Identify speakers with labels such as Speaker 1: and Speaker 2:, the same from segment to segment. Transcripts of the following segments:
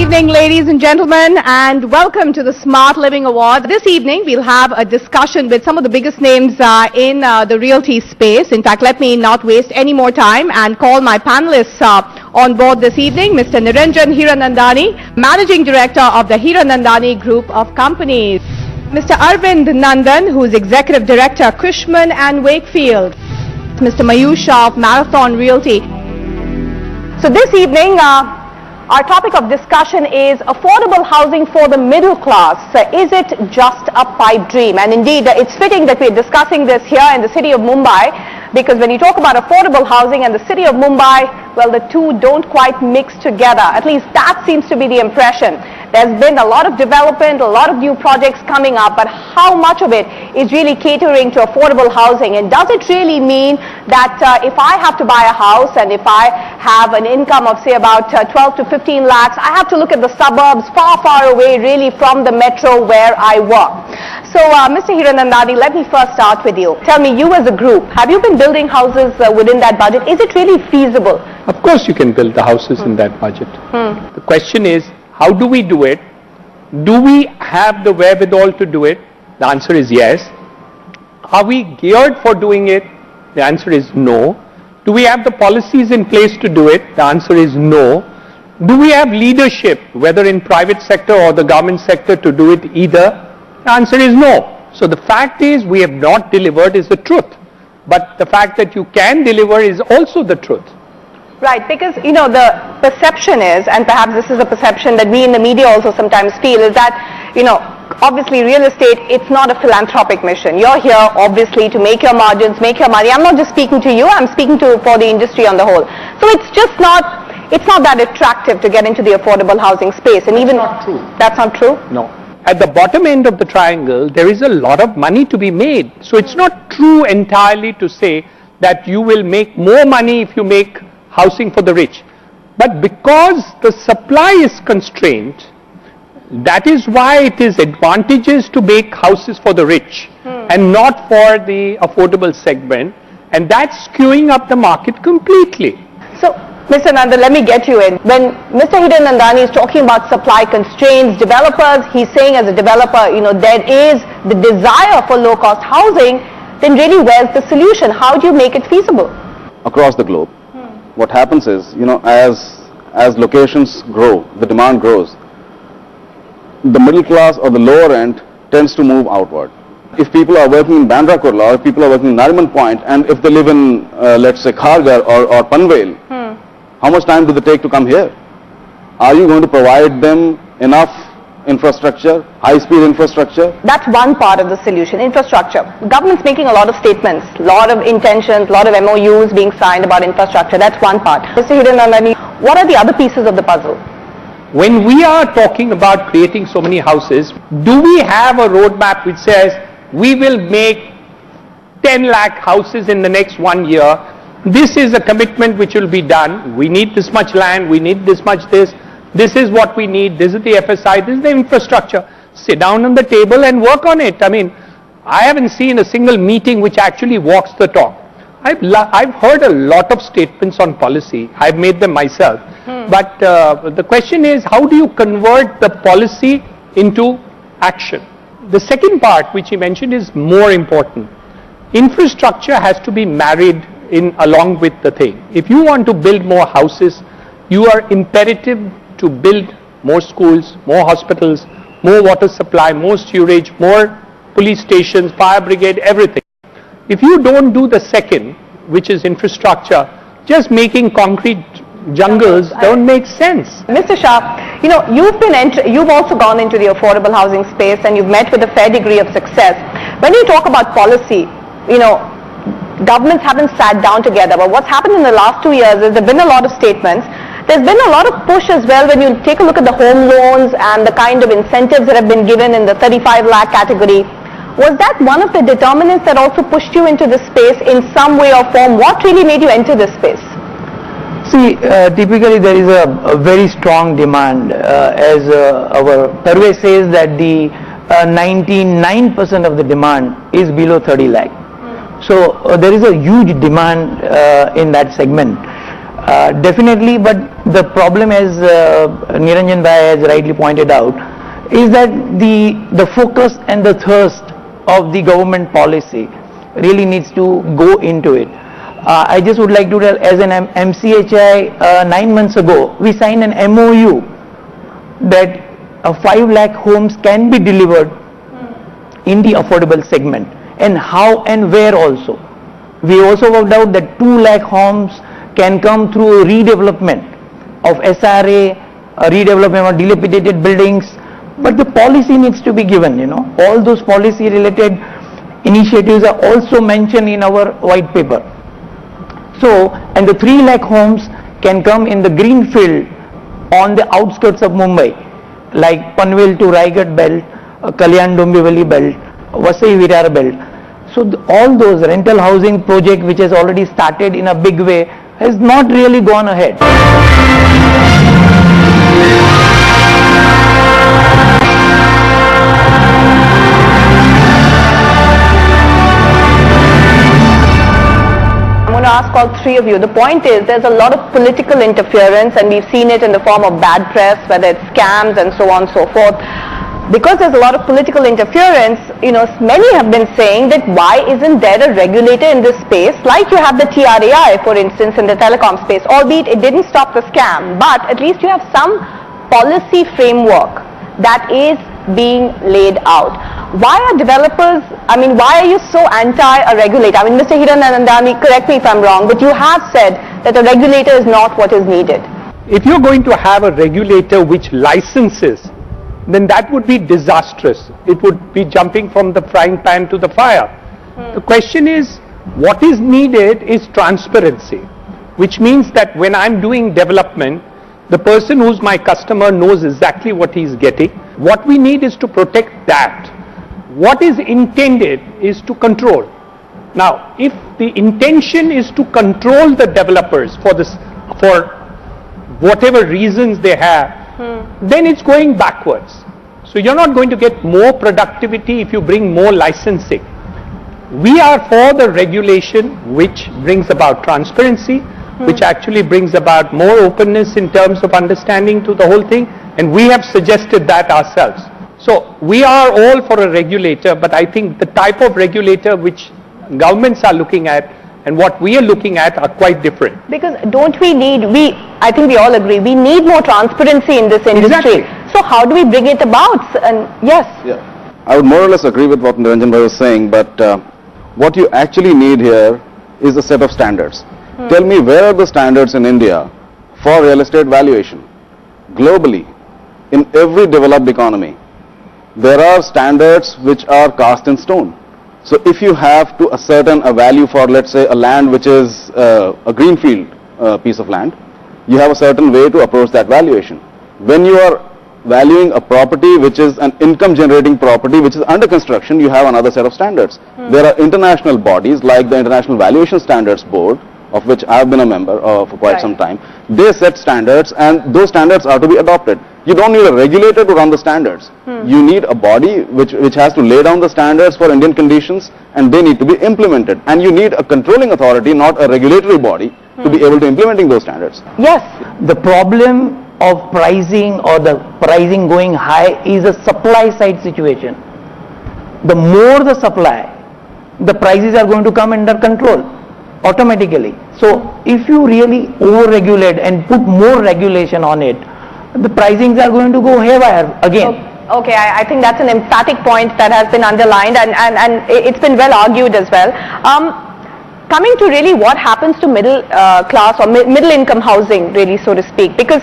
Speaker 1: evening, ladies and gentlemen, and welcome to the Smart Living Award. This evening, we'll have a discussion with some of the biggest names in the realty space. In fact, let me not waste any more time and call my panelists on board this evening. Mr. Niranjan Hiranandani, Managing Director of the Hiranandani Group of Companies. Mr. Arvind Nandan, who is Executive Director, Cushman and Wakefield. Mr. Mayush of Marathon Realty. So this evening, our topic of discussion is affordable housing for the middle class. Is it just a pipe dream? And indeed, it's fitting that we're discussing this here in the city of Mumbai, because when you talk about affordable housing and the city of Mumbai, well, the two don't quite mix together. At least that seems to be the impression. There's been a lot of development, a lot of new projects coming up, but how much of it is really catering to affordable housing? And does it really mean that if I have to buy a house and if I have an income of, say, about 12 to 15 lakhs, I have to look at the suburbs far, far away, really, from the metro where I work? So, Mr. Hiranandani, let me first start with you. Tell me, you as a group, have you been building houses within that budget? Is it really feasible?
Speaker 2: Of course you can build the houses in that budget. The question is, how do we do it? Do we have the wherewithal to do it? The answer is yes. Are we geared for doing it? The answer is no. Do we have the policies in place to do it? The answer is no. Do we have leadership, whether in private sector or the government sector, to do it either? The answer is no. So the fact is, we have not delivered is the truth. But the fact that you can deliver is also the truth.
Speaker 1: Right, because, you know, the perception is, and perhaps this is a perception that we in the media also sometimes feel, is that, you know, obviously real estate, it's not a philanthropic mission. You're here, obviously, to make your margins, make your money. I'm not just speaking to you, I'm speaking to for the industry on the whole. So it's just not, it's not that attractive to get into the affordable housing space. And even
Speaker 2: not true.
Speaker 1: That's not true?
Speaker 2: No. At the bottom end of the triangle, there is a lot of money to be made. So it's not true entirely to say that you will make more money if you make housing for the rich. But because the supply is constrained, that is why it is advantageous to make houses for the rich and not for the affordable segment, and that's skewing up the market completely.
Speaker 1: So, Mr. Nandan, let me get you in. When Mr. Hiranandani is talking about supply constraints, developers, he's saying as a developer, you know, there is the desire for low-cost housing, then really where's the solution? How do you make it feasible?
Speaker 3: Across the globe. What happens is, you know, as locations grow, the demand grows, the middle class or the lower end tends to move outward. If people are working in Bandra Kurla, or if people are working in Nariman Point, and if they live in, let's say, Kharghar or Panvel, how much time do they take to come here? Are you going to provide them enough infrastructure, high-speed infrastructure?
Speaker 1: That's one part of the solution, infrastructure. The government's making a lot of statements, a lot of intentions, a lot of MOUs being signed about infrastructure. That's one part. Mr. Hiranandani, what are the other pieces of the puzzle?
Speaker 2: When we are talking about creating so many houses, do we have a roadmap which says we will make 10 lakh houses in the next 1 year? This is a commitment which will be done. We need this much land, we need this much this. This is what we need, this is the FSI, this is the infrastructure. Sit down on the table and work on it. I mean, I haven't seen a single meeting which actually walks the talk. I've heard a lot of statements on policy. I've made them myself. But the question is, how do you convert the policy into action? The second part which you mentioned is more important. Infrastructure has to be married in along with the thing. If you want to build more houses, you are imperative to build more schools, more hospitals, more water supply, more sewerage, more police stations, fire brigade, everything. If you don't do the second, which is infrastructure, just making concrete jungles don't make sense.
Speaker 1: Mr. Shah, you know, you've also gone into the affordable housing space and you've met with a fair degree of success. When you talk about policy, you know, governments haven't sat down together, but what's happened in the last 2 years is there have been a lot of statements. There's been a lot of push as well when you take a look at the home loans and the kind of incentives that have been given in the 35 lakh category. Was that one of the determinants that also pushed you into this space in some way or form? What really made you enter this space?
Speaker 4: See, typically there is a very strong demand, as our survey says that the 99% of the demand is below 30 lakh. So there is a huge demand in that segment. Definitely, but the problem, as Niranjan Bhai has rightly pointed out, is that the focus and the thirst of the government policy really needs to go into it. I just would like to tell, as an MCHI, 9 months ago, we signed an MOU that 5 lakh homes can be delivered in the affordable segment, and how and where also. We also worked out that 2 lakh homes can come through redevelopment of SRA, redevelopment of dilapidated buildings, but the policy needs to be given, all those policy related initiatives are also mentioned in our white paper. So, and the 3 lakh homes can come in the greenfield on the outskirts of Mumbai, like Panvel to Raigad belt, Kalyan Dombivali belt, Vasai Virar belt. So all those rental housing project which has already started in a big way has not really gone ahead.
Speaker 1: I'm going to ask all three of you. The point is, there's a lot of political interference, and we've seen it in the form of bad press, whether it's scams and so on and so forth. Because there's a lot of political interference, many have been saying that why isn't there a regulator in this space, like you have the TRAI, for instance, in the telecom space, albeit it didn't stop the scam, but at least you have some policy framework that is being laid out. Why are developers, why are you so anti a regulator? Mr. Hiranandani, correct me if I'm wrong, but you have said that a regulator is not what is needed.
Speaker 2: If you're going to have a regulator which licenses, then that would be disastrous. It would be jumping from the frying pan to the fire. The question is, what is needed is transparency, which means that when I'm doing development, the person who's my customer knows exactly what he's getting. What we need is to protect that. What is intended is to control. Now, if the intention is to control the developers for whatever reasons they have, then it's going backwards. So you're not going to get more productivity if you bring more licensing. We are for the regulation which brings about transparency, which actually brings about more openness in terms of understanding to the whole thing, and we have suggested that ourselves. So we are all for a regulator, but I think the type of regulator which governments are looking at and what we are looking at are quite different.
Speaker 1: Because don't we need, I think we all agree, we need more transparency in this industry.
Speaker 2: Exactly.
Speaker 1: So how do we bring it about? And yes.
Speaker 3: Yeah, I would more or less agree with what Niranjan Bhai was saying, but what you actually need here is a set of standards. Tell me, where are the standards in India for real estate valuation? Globally, in every developed economy, there are standards which are cast in stone. So if you have to ascertain a value for, let's say, a land which is a greenfield piece of land, you have a certain way to approach that valuation. When you are valuing a property which is an income generating property which is under construction, you have another set of standards. There are international bodies like the International Valuation Standards Board, of which I have been a member for quite some time. They set standards, and those standards are to be adopted. You don't need a regulator to run the standards. You need a body which has to lay down the standards for Indian conditions, and they need to be implemented. And you need a controlling authority, not a regulatory body, to be able to implementing those standards.
Speaker 1: Yes.
Speaker 4: The problem of pricing or the pricing going high is a supply side situation. The more the supply, the prices are going to come under control automatically. So if you really over-regulate and put more regulation on it, the pricings are going to go haywire again.
Speaker 1: Okay, I think that's an emphatic point that has been underlined, and it's been well argued as well. Coming to really what happens to middle class or middle income housing, really, so to speak, because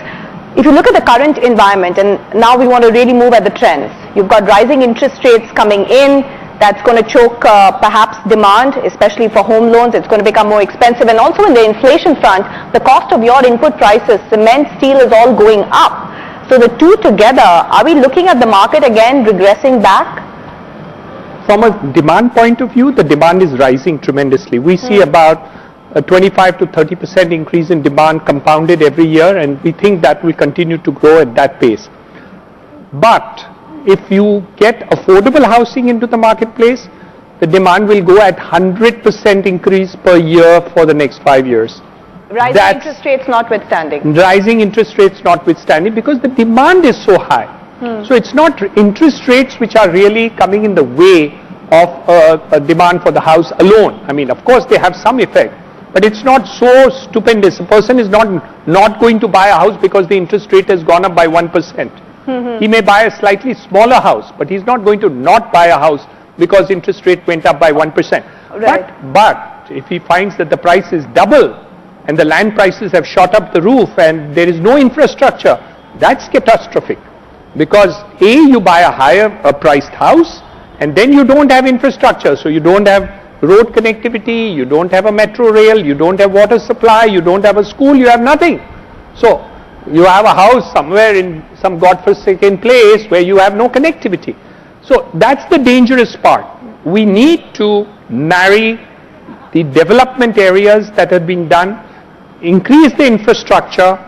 Speaker 1: if you look at the current environment, and now we want to really move at the trends, you've got rising interest rates coming in. That's going to choke perhaps demand, especially for home loans. It's going to become more expensive. And also in the inflation front, the cost of your input prices, cement, steel is all going up. So the two together, are we looking at the market again regressing back?
Speaker 2: From a demand point of view, the demand is rising tremendously. We see about a 25 to 30% increase in demand compounded every year, and we think that will continue to grow at that pace. But if you get affordable housing into the marketplace, the demand will go at 100% increase per year for the next 5 years.
Speaker 1: Rising interest rates notwithstanding.
Speaker 2: Rising interest rates notwithstanding, because the demand is so high. So it's not interest rates which are really coming in the way of a demand for the house alone. I mean, of course, they have some effect, but it's not so stupendous. A person is not going to buy a house because the interest rate has gone up by 1%. He may buy a slightly smaller house, but he's not going to not buy a house because interest rate went up by 1%.
Speaker 1: Right.
Speaker 2: But if he finds that the price is double and the land prices have shot up the roof and there is no infrastructure, that's catastrophic. Because A, you buy a higher priced house, and then you don't have infrastructure. So you don't have road connectivity, you don't have a metro rail, you don't have water supply, you don't have a school, you have nothing. So you have a house somewhere in some godforsaken place where you have no connectivity. So that's the dangerous part. We need to marry the development areas that are being done, increase the infrastructure,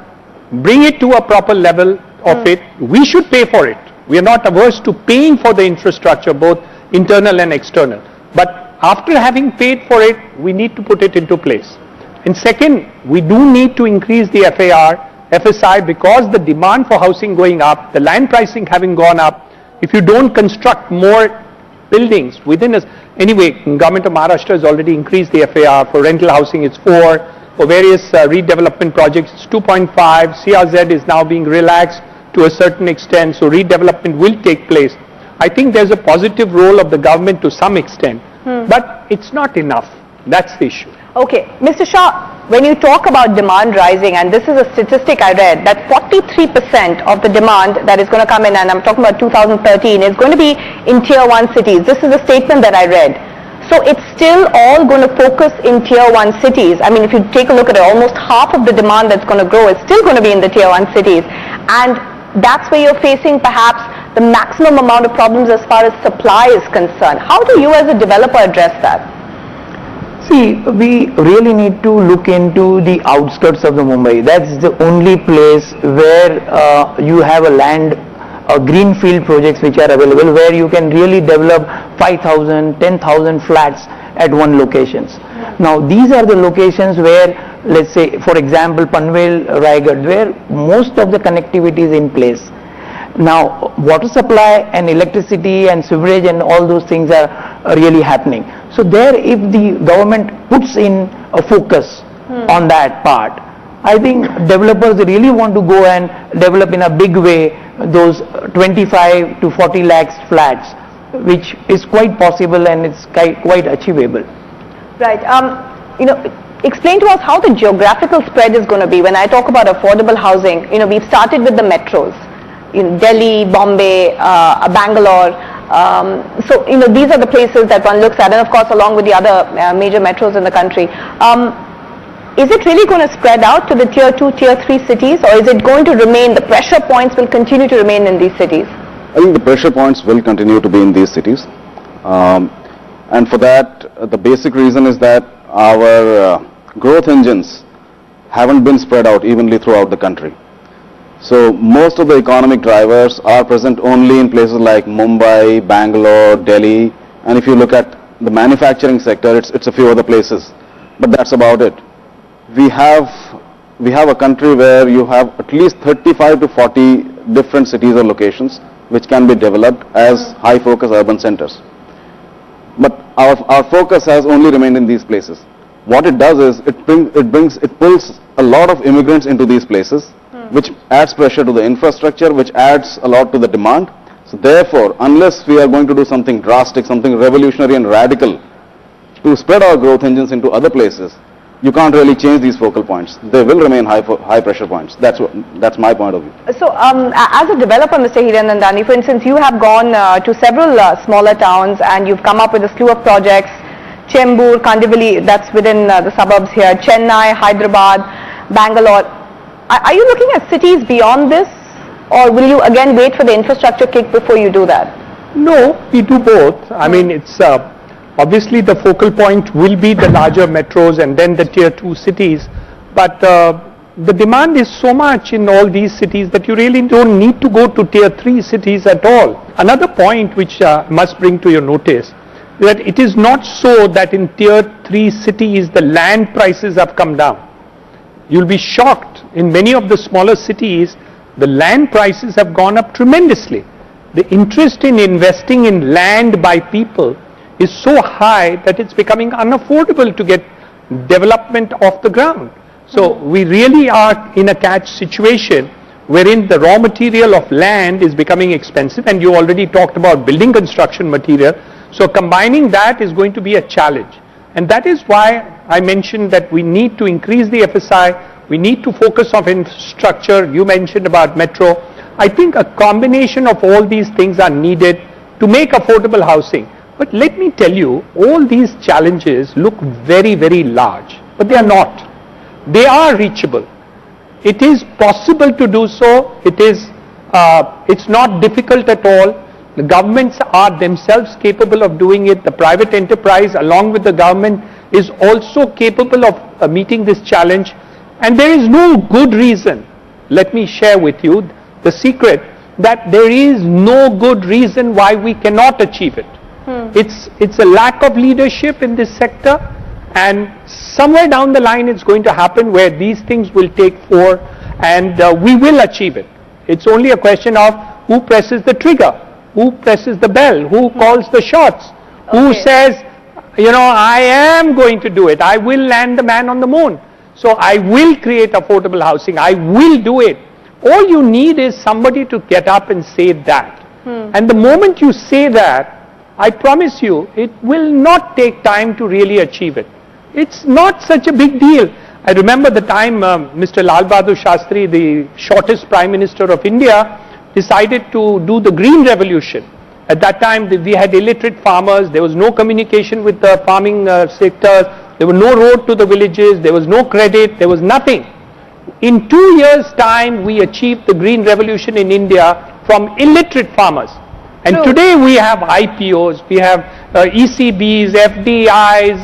Speaker 2: bring it to a proper level of it. We should pay for it. We are not averse to paying for the infrastructure, both internal and external. But after having paid for it, we need to put it into place. And second, we do need to increase the FSI, because the demand for housing going up, the land pricing having gone up. If you don't construct more buildings within us, anyway, government of Maharashtra has already increased the FAR. For rental housing it's 4, for various redevelopment projects it's 2.5, CRZ is now being relaxed to a certain extent, so redevelopment will take place. I think there's a positive role of the government to some extent, but it's not enough. That's the issue.
Speaker 1: Okay, Mr. Shah, when you talk about demand rising, and this is a statistic I read, that 43% of the demand that is going to come in, and I'm talking about 2013, is going to be in tier 1 cities. This is a statement that I read. So it's still all going to focus in tier 1 cities. I mean, if you take a look at it, almost half of the demand that's going to grow is still going to be in the tier 1 cities. And that's where you're facing perhaps the maximum amount of problems as far as supply is concerned. How do you as a developer address that?
Speaker 4: See, we really need to look into the outskirts of the Mumbai. That's the only place where you have a land, greenfield projects which are available, where you can really develop 5,000, 10,000 flats at one locations. Now these are the locations where, let's say for example, Panvel, Raigad, where most of the connectivity is in place. Now water supply and electricity and sewerage and all those things are really happening. So there, if the government puts in a focus on that part, I think developers really want to go and develop in a big way those 25 to 40 lakhs flats, which is quite possible and it's quite achievable.
Speaker 1: Right. Explain to us how the geographical spread is going to be. When I talk about affordable housing, we've started with the metros in Delhi, Bombay, Bangalore. So these are the places that one looks at, and of course along with the other major metros in the country. Is it really going to spread out to the tier 2, tier 3 cities, or is it going to remain, the pressure points will continue to remain in these cities?
Speaker 3: I think the pressure points will continue to be in these cities. And for that, the basic reason is that our growth engines haven't been spread out evenly throughout the country. So most of the economic drivers are present only in places like Mumbai, Bangalore, Delhi, and if you look at the manufacturing sector, it's a few other places, but that's about it. We have a country where you have at least 35 to 40 different cities or locations which can be developed as high focus urban centers. But our focus has only remained in these places. What it does is it pulls a lot of immigrants into these places, which adds pressure to the infrastructure, which adds a lot to the demand. So therefore, unless we are going to do something drastic, something revolutionary and radical to spread our growth engines into other places, you can't really change these focal points. They will remain high pressure points. That's my point of view.
Speaker 1: So as a developer, Mr. Hiranandani, for instance, you have gone to several smaller towns and you've come up with a slew of projects. Chembur, Kandivali, that's within the suburbs here, Chennai, Hyderabad, Bangalore. Are you looking at cities beyond this, or will you again wait for the infrastructure kick before you do that?
Speaker 2: No, we do both. I mean, it's obviously the focal point will be the larger metros and then the tier 2 cities, but the demand is so much in all these cities that you really don't need to go to tier 3 cities at all. Another point which must bring to your notice, that it is not so that in tier 3 cities the land prices have come down. You'll be shocked. In many of the smaller cities, the land prices have gone up tremendously. The interest in investing in land by people is so high that it's becoming unaffordable to get development off the ground. So we really are in a catch situation wherein the raw material of land is becoming expensive, and you already talked about building construction material. So combining that is going to be a challenge. And that is why I mentioned that we need to increase the FSI, we need to focus on infrastructure. You mentioned about metro. I think a combination of all these things are needed to make affordable housing. But let me tell you, all these challenges look very, very large, but they are not. They are reachable. It is possible to do so. It's not difficult at all. The governments are themselves capable of doing it. The private enterprise along with the government is also capable of meeting this challenge. And there is no good reason, let me share with you the secret, that there is no good reason why we cannot achieve it. It's a lack of leadership in this sector, and somewhere down the line it's going to happen where these things will take fore, and we will achieve it. It's only a question of who presses the trigger, who presses the bell, who calls the shots, who says, you know, I am going to do it, I will land the man on the moon. So I will create affordable housing, I will do it. All you need is somebody to get up and say that. And the moment you say that, I promise you, it will not take time to really achieve it. It's not such a big deal. I remember the time Mr. Lal Bahadur Shastri, the shortest Prime Minister of India, decided to do the green revolution. At that time, we had illiterate farmers, there was no communication with the farming sectors, there was no road to the villages, there was no credit, there was nothing. In 2 years' time, we achieved the green revolution in India from illiterate farmers. And today we have IPOs, we have ECBs, FDIs,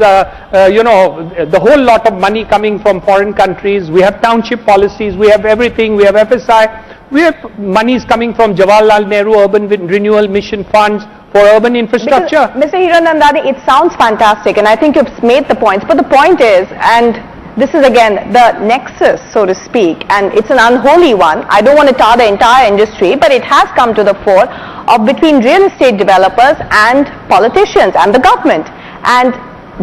Speaker 2: the whole lot of money coming from foreign countries. We have township policies, we have everything, we have FSI, we have monies coming from Jawaharlal Nehru Urban Renewal Mission funds for urban infrastructure.
Speaker 1: Because, Mr. Hiranandani, it sounds fantastic, and I think you've made the points, but the point is, and this is again the nexus, so to speak, and it's an unholy one. I don't want to tar the entire industry, but it has come to the fore of between real estate developers and politicians and the government, and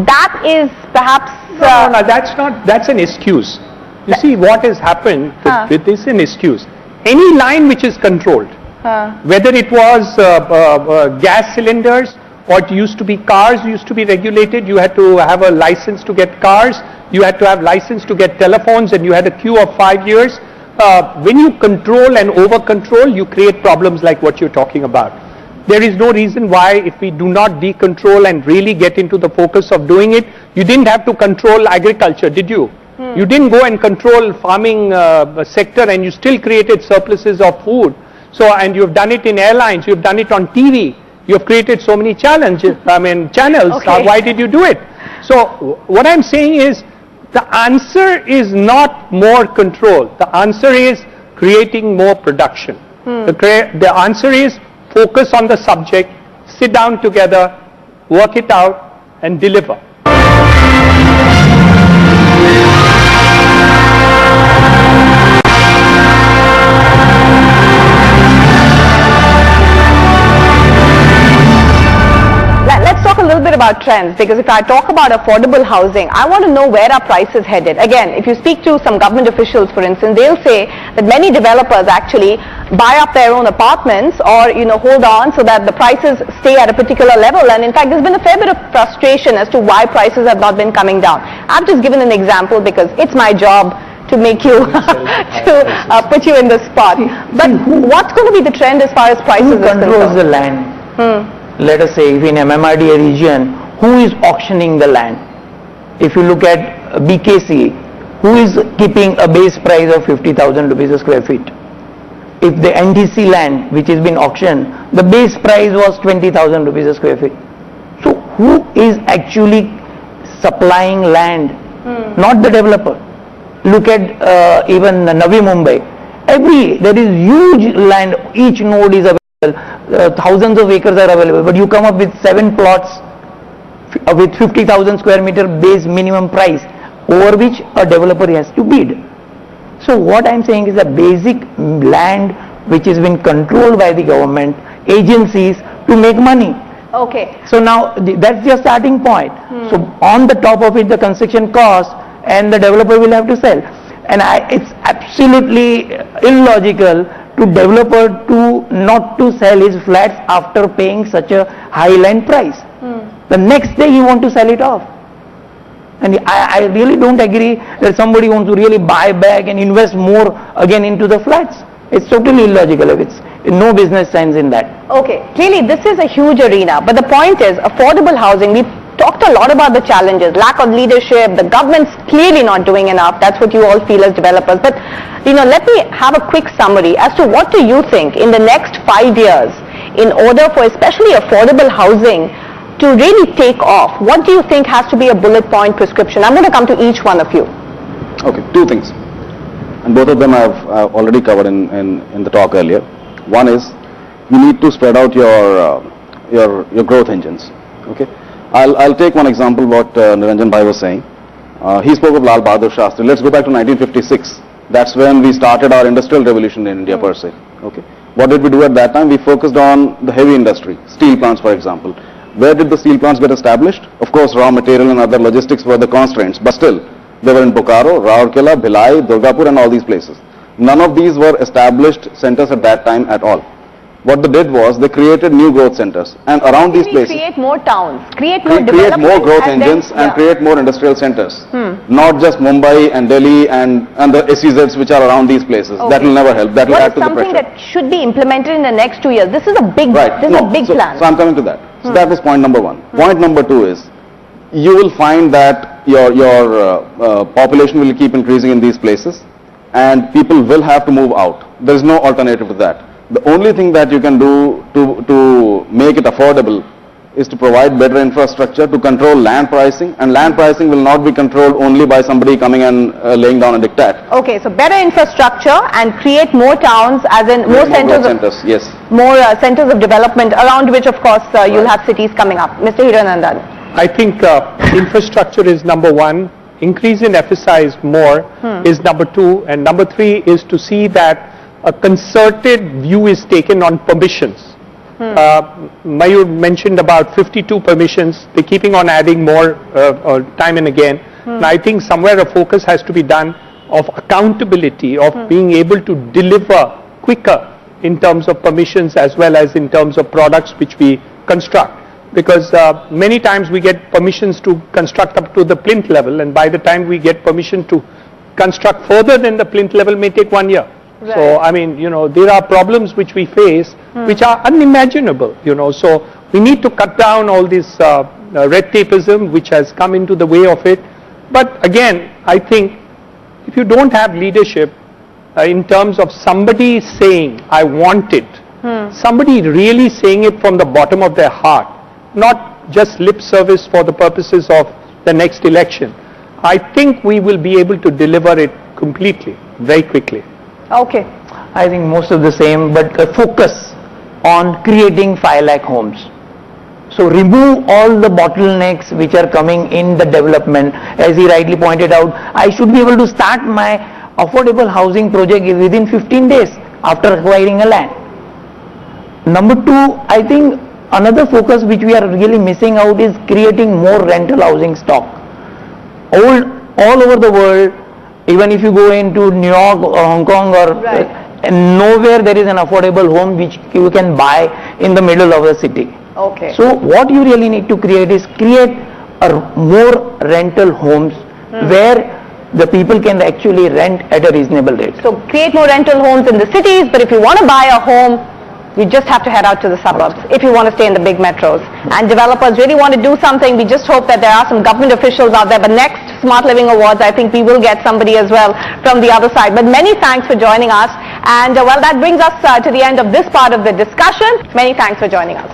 Speaker 1: that is perhaps
Speaker 2: no, that's an excuse. You see, what has happened with this is an excuse. Any line which is controlled, whether it was gas cylinders or it used to be cars, used to be regulated. You had to have a license to get cars, you had to have license to get telephones, and you had a queue of 5 years. When you control and over control, you create problems like what you're talking about. There is no reason why, if we do not decontrol and really get into the focus of doing it, you didn't have to control agriculture, did you? You didn't go and control farming sector, and you still created surpluses of food. So, and you've done it in airlines, you've done it on TV, you've created so many channels. Why did you do it? So what I'm saying is, the answer is not more control. The answer is creating more production. The answer is focus on the subject, sit down together, work it out, and deliver.
Speaker 1: Let's talk a little bit about trends, because if I talk about affordable housing, I want to know where are prices headed. Again, if you speak to some government officials, for instance, they'll say that many developers actually buy up their own apartments or, hold on so that the prices stay at a particular level. And in fact, there's been a fair bit of frustration as to why prices have not been coming down. I've just given an example because it's my job to make you, put you in the spot. But what's going to be the trend as far as prices
Speaker 4: are concerned? Who controls the land? Let us say if in MMRDA region, who is auctioning the land? If you look at BKC, who is keeping a base price of 50,000 rupees a square feet? If the NTC land which has been auctioned, the base price was 20,000 rupees a square feet. So who is actually supplying land? Not the developer. Look at even Navi Mumbai. There is huge land, each node is available. Thousands of acres are available, but you come up with 7 plots with 50,000 square meter base minimum price. over which a developer has to bid. So what I'm saying is the basic land which has been controlled by the government agencies to make money.
Speaker 1: Okay.
Speaker 4: So now that's your starting point. So on the top of it the construction cost and the developer will have to sell. And it's absolutely illogical to developer to not to sell his flats after paying such a high land price. The next day he want to sell it off. And I really don't agree that somebody wants to really buy back and invest more again into the flats. It's totally illogical. It's no business sense in that.
Speaker 1: Okay, clearly this is a huge arena, but the point is affordable housing. We talked a lot about the challenges, lack of leadership, the government's clearly not doing enough. That's what you all feel as developers. But let me have a quick summary as to what do you think in the next 5 years in order for especially affordable housing to really take off. What do you think has to be a bullet point prescription? I'm going to come to each one of you.
Speaker 3: Okay, two things, and both of them I've already covered in the talk earlier. One is you need to spread out your growth engines. Okay, I'll take one example what Niranjan Bhai was saying. He spoke of Lal Bahadur Shastri. Let's go back to 1956. That's when we started our industrial revolution in India per se. Okay, what did we do at that time? We focused on the heavy industry, steel plants for example. Where did the steel plants get established? Of course, raw material and other logistics were the constraints, but still, they were in Bokaro, Rourkela, Bhilai, Durgapur and all these places. None of these were established centers at that time at all. What they did was they created new growth centers, and around these places
Speaker 1: create more towns, create more
Speaker 3: growth engines and create more industrial centers. Not just Mumbai and Delhi and the SEZs which are around these places. Okay. That will never help. That will add to the pressure.
Speaker 1: Something that should be implemented in the next 2 years. This is a big, plan.
Speaker 3: So I'm coming to that. So that was point number one. Point number two is you will find that your population will keep increasing in these places, and people will have to move out. There is no alternative to that. The only thing that you can do to make it affordable is to provide better infrastructure to control land pricing, and land pricing will not be controlled only by somebody coming and laying down a diktat.
Speaker 1: Okay, so better infrastructure and create more towns, as in more centers,
Speaker 3: yes.
Speaker 1: More centers of development around which of course you'll have cities coming up. Mr. Hiranandani.
Speaker 2: I think infrastructure is number one, increase in FSI is more is number two, and number three is to see that a concerted view is taken on permissions. Mayur mentioned about 52 permissions. They're keeping on adding more time and again. And I think somewhere a focus has to be done of accountability, of being able to deliver quicker in terms of permissions as well as in terms of products which we construct. Because many times we get permissions to construct up to the plinth level, and by the time we get permission to construct further than the plinth level may take 1 year. Right. So, I mean, there are problems which we face which are unimaginable, so we need to cut down all this red tapeism which has come into the way of it. But again, I think if you don't have leadership in terms of somebody saying, I want it, somebody really saying it from the bottom of their heart, not just lip service for the purposes of the next election, I think we will be able to deliver it completely, very quickly.
Speaker 1: Okay.
Speaker 4: I think most of the same, but focus on creating 5 lakh homes. So remove all the bottlenecks which are coming in the development. As he rightly pointed out, I should be able to start my affordable housing project within 15 days after acquiring a land. Number two, I think another focus which we are really missing out is creating more rental housing stock. All over the world, even if you go into New York or Hong Kong or nowhere there is an affordable home which you can buy in the middle of the city.
Speaker 1: Okay.
Speaker 4: So what you really need to create is more rental homes where the people can actually rent at a reasonable rate.
Speaker 1: So create more rental homes in the cities, but if you want to buy a home, you just have to head out to the suburbs if you want to stay in the big metros. And developers really want to do something. We just hope that there are some government officials out there. But next Smart Living Awards, I think we will get somebody as well from the other side. But many thanks for joining us. And well, that brings us to the end of this part of the discussion. Many thanks for joining us.